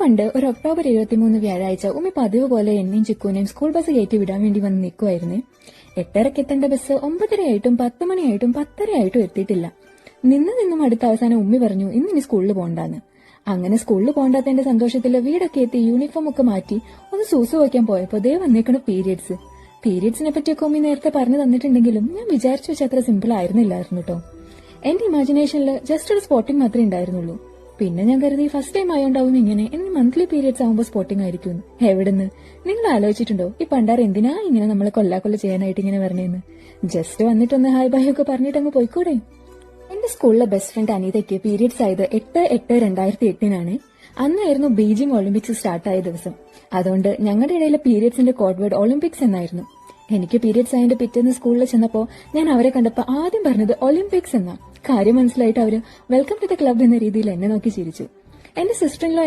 പണ്ട് ഒരു ഒക്ടോബർ 23 വ്യാഴാഴ്ച ഉമ്മി പതിവ് പോലെ എന്നെയും ചിക്കൂനെയും സ്കൂൾ ബസ് കയറ്റി വിടാൻ വേണ്ടി വന്ന് നിൽക്കുമായിരുന്നേ. 8:30 എത്തേണ്ട ബസ് 9:30 10 മണിയായിട്ടും 10:30 എത്തിയിട്ടില്ല. നിന്നും അടുത്ത അവസാനം ഉമ്മി പറഞ്ഞു ഇന്നിനി സ്കൂളിൽ പോകണ്ടാന്ന്. അങ്ങനെ സ്കൂളിൽ പോകണ്ടാത്തതിന്റെ സന്തോഷത്തില് വീടൊക്കെ എത്തി യൂണിഫോം ഒക്കെ മാറ്റി ഒന്ന് സൂസു വയ്ക്കാൻ പോയപ്പോ ദേ വന്നേക്കണ പീരിയഡ്സിനെ പറ്റിയൊക്കെ ഉമ്മി നേരത്തെ പറഞ്ഞു തന്നിട്ടുണ്ടെങ്കിലും ഞാൻ വിചാരിച്ചു വെച്ച അത്ര സിമ്പിൾ ആയിരുന്നില്ലായിരുന്നു കേട്ടോ. എന്റെ ഇമാജിനേഷനിൽ ജസ്റ്റ് ഒരു സ്പോട്ടിംഗ് മാത്രമേ ഉണ്ടായിരുന്നുള്ളൂ. പിന്നെ ഞാൻ കരുതി ഫസ്റ്റ് ടൈം ആയോണ്ടാവും ഇങ്ങനെ ഇനി മന്ത്ലി പീരിയഡ്സ് ആവുമ്പോൾ സ്പോട്ടിംഗ് ആയിരിക്കും. എവിടുന്ന് നിങ്ങൾ ആലോചിച്ചിട്ടുണ്ടോ ഈ പണ്ടാർ എന്തിനാ ഇങ്ങനെ നമ്മളെ കൊല്ലാക്കൊല്ല ചെയ്യാനായിട്ട് ഇങ്ങനെ വരണേന്ന്? ജസ്റ്റ് വന്നിട്ടൊന്ന് ഹായ് ബൈ ഒക്കെ പറഞ്ഞിട്ട് അങ്ങ് പോയിക്കൂടെ? എന്റെ സ്കൂളിലെ ബെസ്റ്റ് ഫ്രണ്ട് അനീതയ്ക്ക് പീരിയഡ്സ് ആയത് 8/8/2008 അന്നായിരുന്നു ബീജിംഗ് ഒളിമ്പിക്സ് സ്റ്റാർട്ടായ ദിവസം. അതുകൊണ്ട് ഞങ്ങളുടെ ഇടയിലെ പീരിയഡ്സിന്റെ കോഡ് വേർഡ് ഒളിമ്പിക്സ് എന്നായിരുന്നു. എനിക്ക് പീരിയഡ്സ് ആയതിന്റെ പിറ്റേന്ന് സ്കൂളിൽ ചെന്നപ്പോ ഞാൻ അവരെ കണ്ടപ്പോ ആദ്യം പറഞ്ഞത് ഒളിമ്പിക്സ് എന്നാ. കാര്യം മനസ്സിലായിട്ട് അവര് വെൽക്കം ടു ദ ക്ലബ് എന്ന രീതിയിൽ എന്നെ നോക്കി ചിരിച്ചു. എന്റെ സിസ്റ്റർ ഇൻ ലോ